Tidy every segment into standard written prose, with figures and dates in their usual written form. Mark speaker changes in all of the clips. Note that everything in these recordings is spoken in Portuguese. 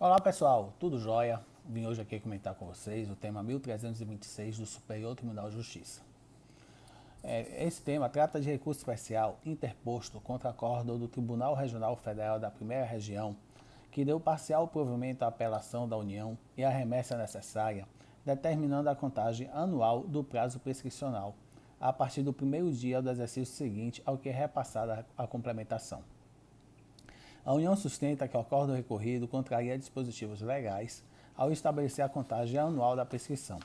Speaker 1: Olá pessoal, tudo jóia? Vim hoje aqui comentar com vocês o tema 1326 do Superior Tribunal de Justiça. Esse tema trata de recurso especial interposto contra acórdão do Tribunal Regional Federal da Primeira Região, que deu parcial provimento à apelação da União e a remessa necessária, determinando a contagem anual do prazo prescricional, a partir do primeiro dia do exercício seguinte ao que é repassada a complementação. A União sustenta que o acórdão recorrido contraria dispositivos legais ao estabelecer a contagem anual da prescrição.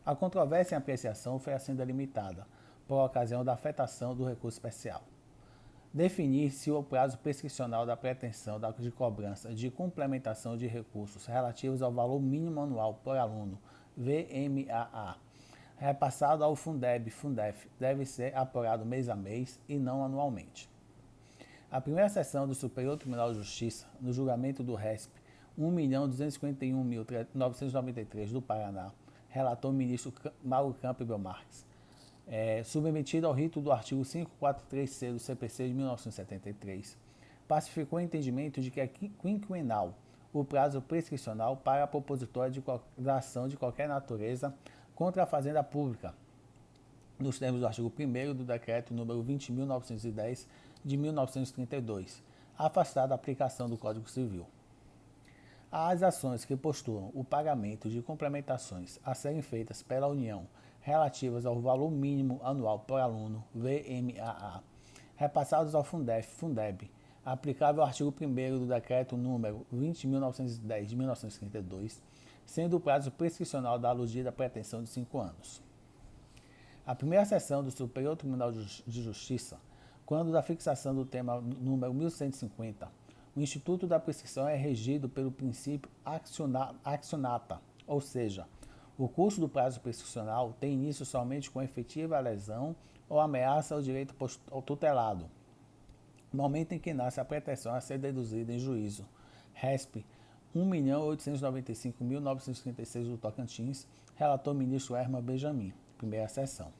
Speaker 1: A controvérsia em apreciação foi assim delimitada, por ocasião da afetação do recurso especial. Definir se o prazo prescricional da pretensão de cobrança de complementação de recursos relativos ao valor mínimo anual por aluno, VMAA, repassado ao Fundef, deve ser apurado mês a mês e não anualmente. A primeira sessão do Superior Tribunal de Justiça, no julgamento do RESP 1.251.993 do Paraná, relatou o ministro Mauro Campbell Marques, submetido ao rito do artigo 543C do CPC de 1973, pacificou o entendimento de que é quinquenal o prazo prescricional para a propositória da ação de qualquer natureza contra a Fazenda Pública, nos termos do artigo 1º do Decreto número 20.910 de 1932, afastada a aplicação do Código Civil. As ações que postulam o pagamento de complementações a serem feitas pela União relativas ao valor mínimo anual por aluno, VMAA, repassados ao Fundeb, aplicável ao artigo 1º do Decreto número 20.910 de 1932, sendo o prazo prescricional da aludida pretensão de 5 anos. A primeira sessão do Superior Tribunal de Justiça, quando da fixação do tema número 1150, o Instituto da Prescrição é regido pelo princípio accionata, ou seja, o curso do prazo prescricional tem início somente com efetiva lesão ou ameaça ao direito ao tutelado, no momento em que nasce a pretensão a ser deduzida em juízo, RESP 1.895.936 do Tocantins, relator o ministro Herman Benjamin, primeira sessão.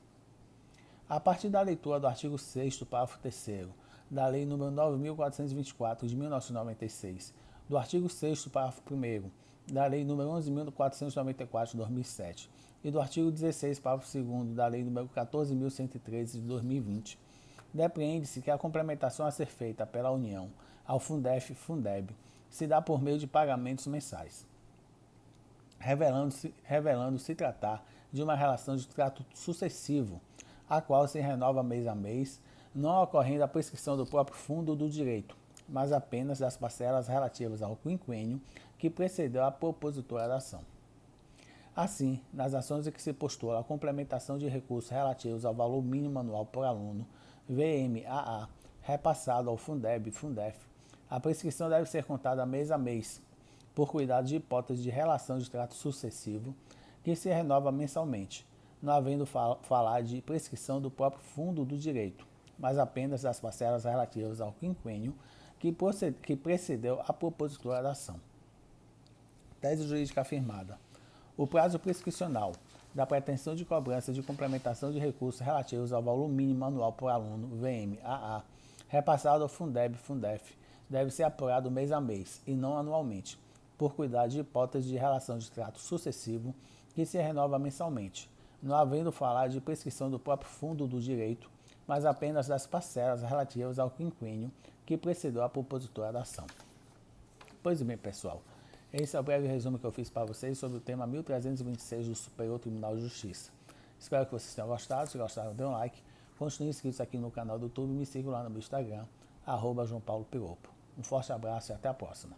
Speaker 1: A partir da leitura do artigo 6º, parágrafo 3º, da Lei nº 9.424, de 1996, do artigo 6º, parágrafo 1º, da Lei nº 11.494, de 2007, e do artigo 16, parágrafo 2º, da Lei nº 14.113, de 2020, depreende-se que a complementação a ser feita pela União ao Fundeb se dá por meio de pagamentos mensais, revelando-se tratar de uma relação de trato sucessivo, a qual se renova mês a mês, não ocorrendo a prescrição do próprio fundo do direito, mas apenas das parcelas relativas ao quinquênio que precedeu a propositura da ação. Assim, nas ações em que se postula a complementação de recursos relativos ao valor mínimo anual por aluno, VMAA, repassado ao Fundef, a prescrição deve ser contada mês a mês, por cuidado de hipótese de relação de trato sucessivo, que se renova mensalmente, não havendo falar de prescrição do próprio fundo do direito, mas apenas das parcelas relativas ao quinquênio que precedeu a propositura da ação. Tese jurídica afirmada. O prazo prescricional da pretensão de cobrança de complementação de recursos relativos ao valor mínimo anual por aluno, VMAA, repassado ao Fundef, deve ser apurado mês a mês e não anualmente, por cuidado de hipótese de relação de trato sucessivo que se renova mensalmente, não havendo falar de prescrição do próprio fundo do direito, mas apenas das parcelas relativas ao quinquênio que precedeu a propositura da ação. Pois bem, pessoal, esse é o breve resumo que eu fiz para vocês sobre o tema 1326 do Superior Tribunal de Justiça. Espero que vocês tenham gostado. Se gostaram, dê um like. Continuem inscritos aqui no canal do YouTube e me sigam lá no meu Instagram, @JoãoPauloPiropo. Um forte abraço e até a próxima.